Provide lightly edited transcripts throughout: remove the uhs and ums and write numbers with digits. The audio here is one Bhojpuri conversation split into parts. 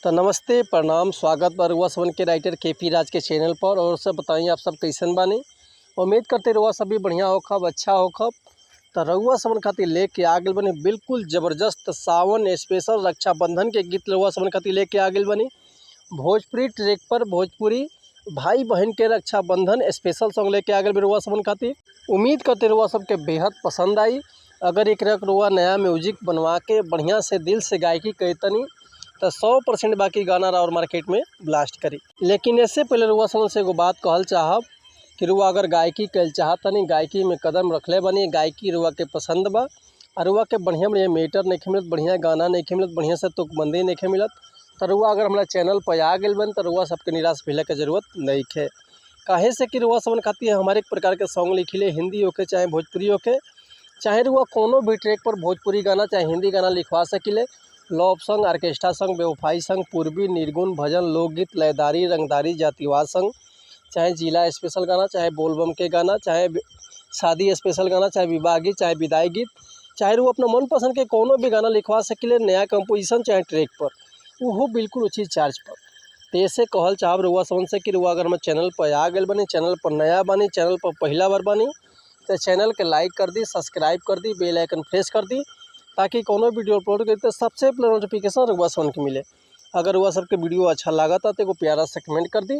तो नमस्ते प्रणाम, स्वागत बा रउआ सबन के राइटर केपी राज के चैनल पर। और सब बताइए आप सब कैसन बानी। उम्मीद करते रउआ सब भी बढ़िया होखब, अच्छा होखब। तो रउआ सबन खातिर लेके आ गइल बनी बिल्कुल ज़बरदस्त सावन स्पेशल रक्षाबंधन के गीत रउआ सबन खातिर लेके आ गइल बनी। भोजपुरी ट्रैक पर भोजपुरी भाई बहन के रक्षाबंधन स्पेशल सॉन्ग लेके आ गइल रउआ सबन खातिर। उम्मीद करते रउआ सबके बेहद पसंद आई। अगर एक रउआ नया म्यूजिक बनवा के बढ़िया से दिल से गायकी कैतनी तो 100% बाकी गाना और मार्केट में ब्लास्ट करी। लेकिन इससे पहले रुआ समझ से एगो बात कहल चाहब कि रुआ अगर गायकी कल चाहतनी, गायकी में कदम रखले बनी, गायकी रुआ के पसंद बा और रुआ के बढ़िया बढ़िया मीटर नहीं मिलत, बढ़िया गाना नहीं मिलत, बढ़िया से तुकबंदी नहीं मिलत, तो रुआ अगर हमारा चैनल पर आ गए बन तो रुआ सबके निराश भइले के जरूरत नहीं है। काहे से कि रुआ सबन खातिर हमारे एक प्रकार के सॉन्ग लिखिले, हिंदी होके चाहे भोजपुरी होके, चाहे रुआ कोनो भी ट्रैक पर भोजपुरी गाना चाहे हिंदी गाना लिखवा सकिले। लव सॉन्ग, ऑर्केस्ट्रा सॉन्ग, बेवफाई सॉन्ग, पूर्वी, निर्गुण, भजन, लोकगीत, लयदारी, रंगदारी, जातिवाद सॉन्ग, चाहे जिला स्पेशल गाना, चाहे बोलबम के गाना, चाहे शादी स्पेशल गाना, चाहे विवाह गीत, चाहे विदाई गीत, चाहे वो अपना मनपसंद के कोनो भी गाना लिखवा सकिले, नया कंपोजिशन चाहे ट्रैक पर, वो बिल्कुल उचित चार्ज पर। तो ऐसे कहल चाहब रुआ समझ से कि रुआ अगर हम चैनल पर आ गए बनी, चैनल पर नया बनी, चैनल पर पहला बार बनी, तो चैनल के लाइक कर दी, सब्सक्राइब कर दी, बेल आइकन प्रेस कर दी, ताकि कोनो वीडियो अपलोड करते तो सबसे पहले नोटिफिकेशन रुआ सबन के मिले। अगर रुआ सबके वीडियो अच्छा लगा था तो एगो प्यारा सा कमेंट कर दी।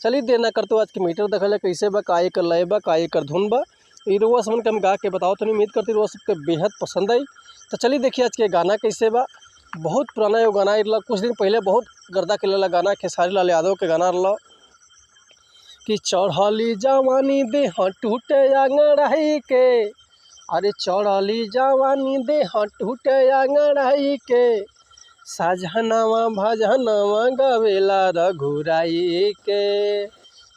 चलिए देर ना करते आज के मीटर देखल कैसे बा, का एकर लय बा, का एकर धुन बा, ये रुआ सबन के हम गा के बताओ तो उम्मीद करती रुआ सबके बेहद पसंद आई। तो चलिए देखिए आज के गाना कैसे बा। बहुत पुराना एगो गाना रहा, कुछ दिन पहले बहुत गर्दा के गाना खेसारी लाल यादव के गाना रहा कि चढ़ली जवानी देह टूटे आंगड़ाई के, अरे चढ़ली जवानी देह टूटे आंगड़ाई के, साजहनावा भजनवा गवेला रघुराई के,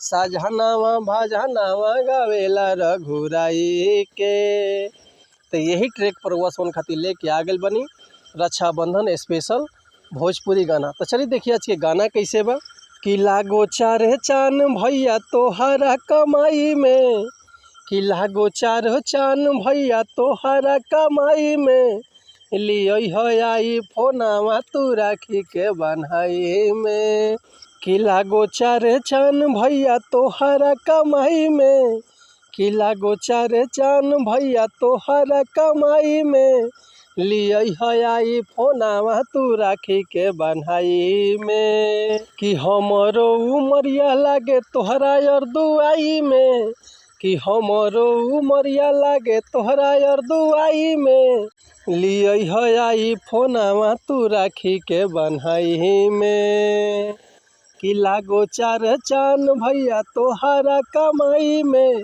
साजहनावा भजनवा गवेला रघुराई के। तो यही ट्रैक पर रुआ सबन खातिर लेके आ गइल बनी रक्षाबंधन स्पेशल भोजपुरी गाना। तो चलिए देखिए आज के गाना कैसे बा कि लागो चारे चान भैया तोहरा कमाई में, कि लागो चार चान भैया तोहरा कमाई में, लिय आई फोनावा तू राखी के बन्हाई में, कि लागो चार चान भैया तोहरा कमाई में, कि लागो चार चान भैया तोहरा कमाई में, लिय आई फोनावा तू राखी के बन्हाई में, कि हमरो उमरिया लागे तोहरा अरदुआई में, कि हमरो उमरिया लागे तोहरा अरदुआई में, लिय आई फोनावा तू राखी के बन्हाई में, कि लागो चार चान भैया तोहरा कमाई में,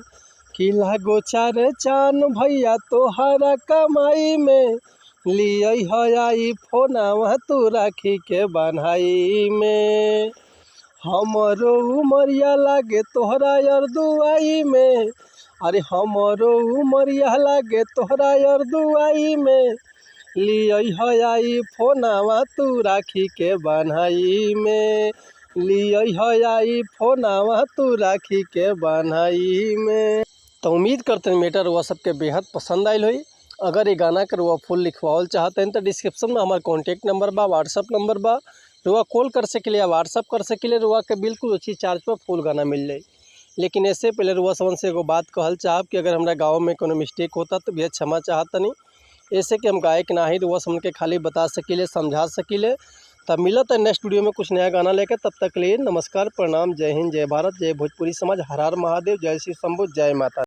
कि लागो चार चान भैया तोहरा कमाई में, लिय आई फोनावा तू राखी के बन्हाई में, हमरो उमरिया लागे तोहरा अरदुआई में, अरे हमरो उमरिया लागे तोहरा अरदुआई में, लिय आई फोनावा तू राखी के बन्हाई में, लिय आई फोनावा तू राखी के बन्हाई में। तो उम्मीद करते हैं मेटर वह सबके बेहद पसंद आयल हुई। अगर ये गाना कर वह फुल लिखवाल चाहते हैं तो डिस्क्रिप्शन में हमारा कॉन्टैक्ट नंबर बा, व्हाट्सअप नंबर बा, रुआ कॉल कर सके या व्हाट्सअप कर सके, रुआ के बिल्कुल अच्छी चार्ज पर फुल गाना मिल जाए। लेकिन इससे पहले रुआ समझ से एगो बात कहल चाहब कि अगर हमारा गाँव में कोनो मिस्टेक होता तो भी क्षमा चाहतनी। ऐसे कि हम गायक ना ही रुआ समझ के खाली बता सकिले, समझा सकिले। तब मिलत है नेक्स्ट वीडियो में कुछ नया गाना लेकर, तब तक के लिए नमस्कार, प्रणाम, जय हिंद, जय भारत, जय भोजपुरी समाज, हर हर महादेव, जय श्री शंभू, जय माता।